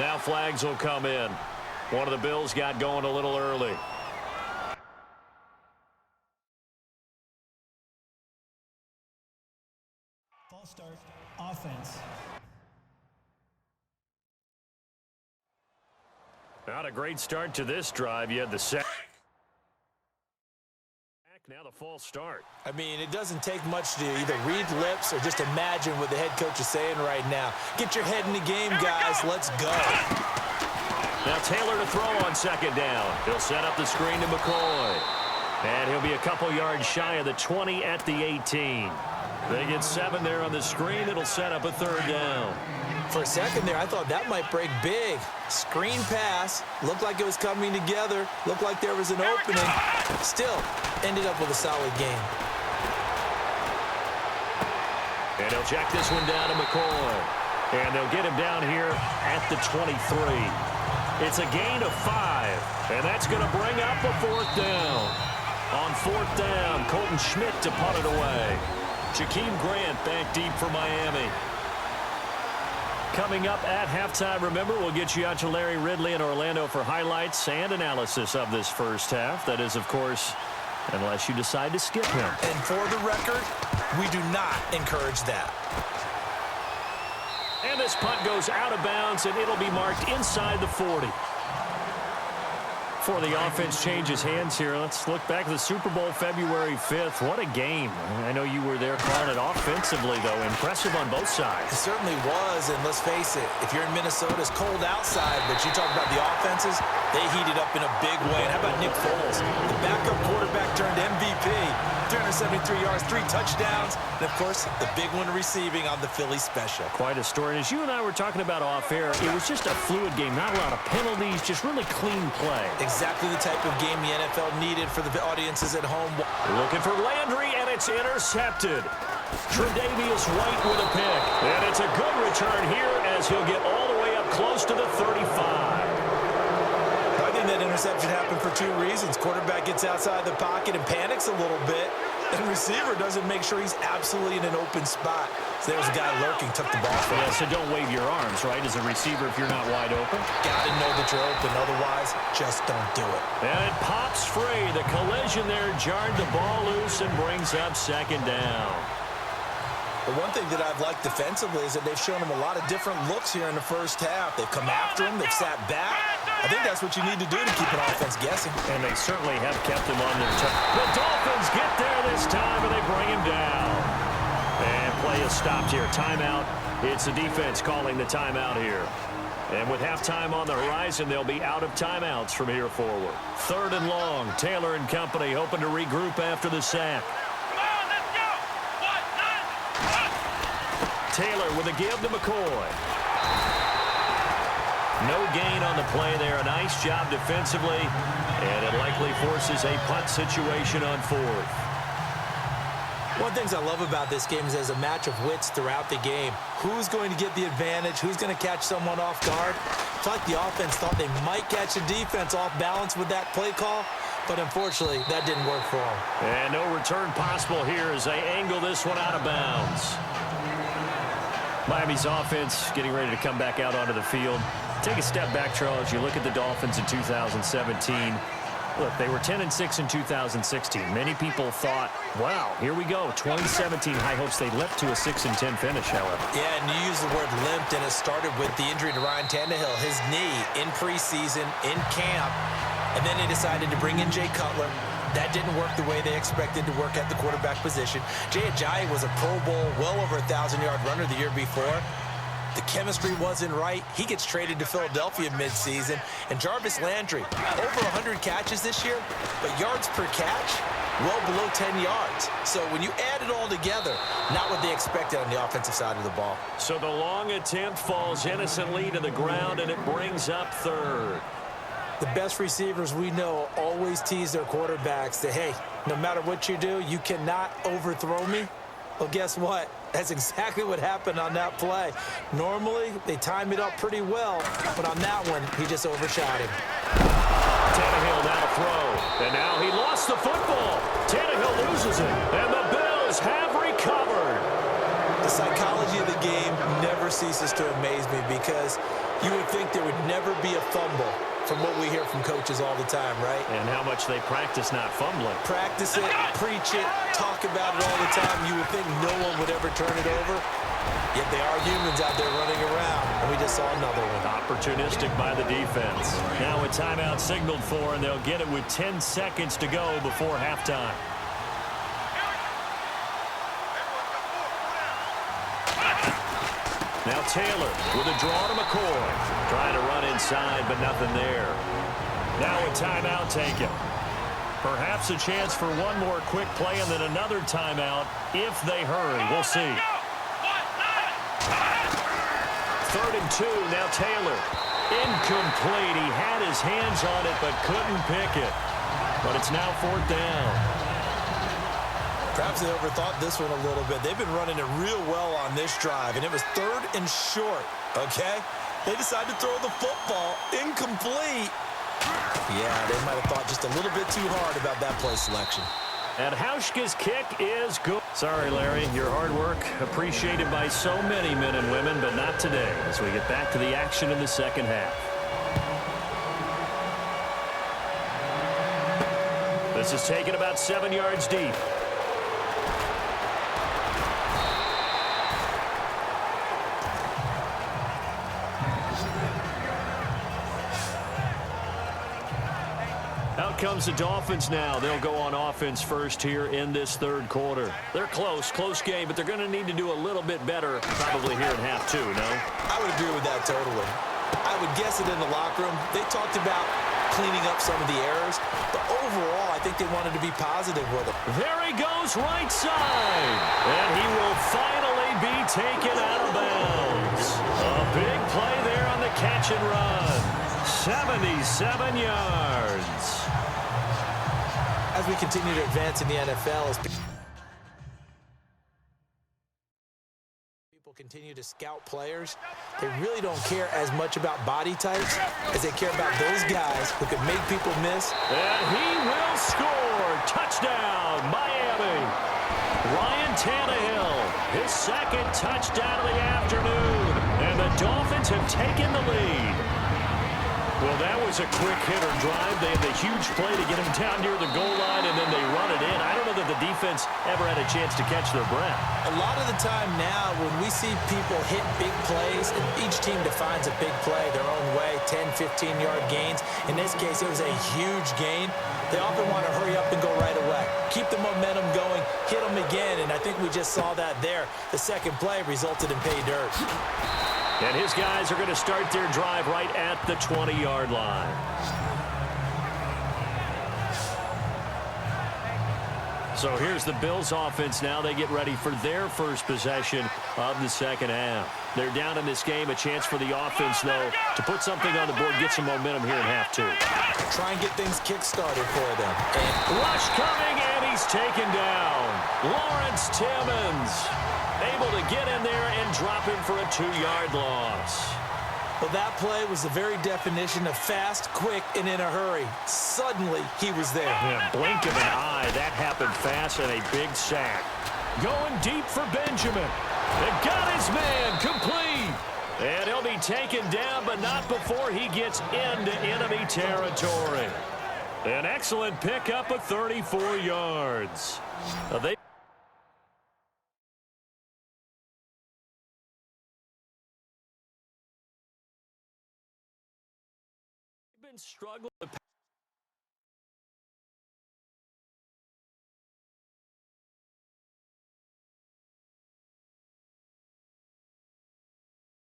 Now flags will come in. One of the Bills got going a little early. False start, offense. Not a great start to this drive. You had the sack. Now the false start. I mean, it doesn't take much to either read lips or just imagine what the head coach is saying right now. Get your head in the game, guys. Let's go. Now Taylor to throw on second down. He'll set up the screen to McCoy. And he'll be a couple yards shy of the 20 at the 18. They get 7 there on the screen. It'll set up a third down. For a second there, I thought that might break big. Screen pass. Looked like it was coming together. Looked like there was an opening. Still, ended up with a solid game. And he'll check this one down to McCoy. And they'll get him down here at the 23. It's a gain of 5. And that's going to bring up a fourth down. On fourth down, Colton Schmidt to punt it away. Jakeem Grant back deep for Miami. Coming up at halftime, remember, we'll get you out to Larry Ridley in Orlando for highlights and analysis of this first half. That is, of course, unless you decide to skip him. And for the record, we do not encourage that. And this punt goes out of bounds, and it'll be marked inside the 40. Before the offense changes hands here, let's look back at the Super Bowl February 5th. What a game. I know you were there calling it offensively, though. Impressive on both sides. It certainly was, and let's face it, if you're in Minnesota, it's cold outside, but you talk about the offenses, they heated up in a big way. And how about Nick Foles? The backup quarterback turned MVP. 373 yards, 3 touchdowns, and, of course, the big one receiving on the Philly special. Quite a story. And as you and I were talking about off-air, it was just a fluid game. Not a lot of penalties, just really clean play. Exactly the type of game the NFL needed for the audiences at home. Looking for Landry, and it's intercepted. Tre'Davious White with a pick. And it's a good return here as he'll get all the way up close to the 35. I think that interception happened for 2 reasons. Quarterback gets outside the pocket and panics a little bit, and receiver doesn't make sure he's absolutely in an open spot. So there's a guy lurking, took the ball from him. Yeah, so don't wave your arms, right, as a receiver if you're not wide open. Got to know that you're open. Otherwise, just don't do it. And it pops free. The collision there jarred the ball loose and brings up second down. The one thing that I've liked defensively is that they've shown him a lot of different looks here in the first half. They've come after him. They've sat back. I think that's what you need to do to keep an offense guessing. And they certainly have kept him on their toes. The Dolphins get there this time, and they bring him down. And play is stopped here. Timeout. It's the defense calling the timeout here. And with halftime on the horizon, they'll be out of timeouts from here forward. 3rd and long. Taylor and company hoping to regroup after the sack. Taylor with a give to McCoy. No gain on the play there. A nice job defensively. And it likely forces a punt situation on 4th. One of the things I love about this game is there's a match of wits throughout the game. Who's going to get the advantage? Who's going to catch someone off guard? It's like the offense thought they might catch the defense off balance with that play call. But unfortunately, that didn't work for them. And no return possible here as they angle this one out of bounds. Miami's offense getting ready to come back out onto the field. Take a step back, Charles. You look at the Dolphins in 2017. Look, they were 10-6 in 2016. Many people thought, wow, here we go. 2017 high hopes. They leapt to a 6-10 finish, however. Yeah, and you use the word limped, and it started with the injury to Ryan Tannehill. His knee in preseason, in camp, and then they decided to bring in Jay Cutler. That didn't work the way they expected to work at the quarterback position. Jay Ajayi was a Pro Bowl, well over 1,000-yard runner the year before. The chemistry wasn't right. He gets traded to Philadelphia midseason. And Jarvis Landry, over 100 catches this year, but yards per catch, well below 10 yards. So when you add it all together, not what they expected on the offensive side of the ball. So the long attempt falls innocently to the ground, and it brings up 3rd. The best receivers we know always tease their quarterbacks that, hey, no matter what you do, you cannot overthrow me. Well, guess what? That's exactly what happened on that play. Normally, they time it up pretty well, but on that one, he just overshot him. Tannehill now throw, and now he lost the football. Tannehill loses it, and the Bills have recovered. The psychology of the game never ceases to amaze me because You would think there would never be a fumble from what we hear from coaches all the time, right? And how much they practice not fumbling. Practice it, preach it, talk about it all the time. You would think no one would ever turn it over. Yet they are humans out there running around, and we just saw another one. Opportunistic by the defense. Now a timeout signaled for, and they'll get it with 10 seconds to go before halftime. Now Taylor with a draw to McCoy. Trying to run inside, but nothing there. Now a timeout taken. Perhaps a chance for one more quick play and then another timeout if they hurry. We'll see. 3rd and 2. Now Taylor. Incomplete. He had his hands on it but couldn't pick it. But it's now 4th down. Perhaps they overthought this one a little bit. They've been running it real well on this drive, and it was 3rd and short, okay? They decided to throw the football incomplete. Yeah, they might have thought just a little bit too hard about that play selection. And Hauschka's kick is good. Sorry, Larry, your hard work appreciated by so many men and women, but not today as we get back to the action in the second half. This is taken about 7 yards deep. Out comes the Dolphins now. They'll go on offense first here in this 3rd quarter. They're close game, but they're going to need to do a little bit better probably here in half 2, no? I would agree with that totally. I would guess it in the locker room. They talked about cleaning up some of the errors, but overall, I think they wanted to be positive with it. There he goes right side, and he will finally be taken out of bounds. A big play there on the catch and run. 77 yards. As we continue to advance in the NFL, as people continue to scout players, they really don't care as much about body types as they care about those guys who can make people miss. And he will score. Touchdown, Miami. Ryan Tannehill, his 2nd touchdown of the afternoon. And the Dolphins have taken the lead. Well, that was a quick hitter drive. They had the huge play to get him down near the goal line, and then they run it in. I don't know that the defense ever had a chance to catch their breath. A lot of the time now, when we see people hit big plays, and each team defines a big play their own way, 10, 15-yard gains. In this case, it was a huge gain. They often want to hurry up and go right away. Keep the momentum going, hit them again, and I think we just saw that there. The second play resulted in pay dirt. And his guys are going to start their drive right at the 20-yard line. So here's the Bills offense now. They get ready for their first possession of the second half. They're down in this game. A chance for the offense, though, to put something on the board, get some momentum here in half 2. Try and get things kick-started for them. And rush coming, and he's taken down. Lawrence Timmons able to get in there and drop him for a 2-yard loss. Well, that play was the very definition of fast, quick, and in a hurry. Suddenly, he was there. Yeah, blink of an eye. That happened fast and a big sack. Going deep for Benjamin. They got his man complete. And he'll be taken down, but not before he gets into enemy territory. An excellent pickup of 34 yards. They've been struggling.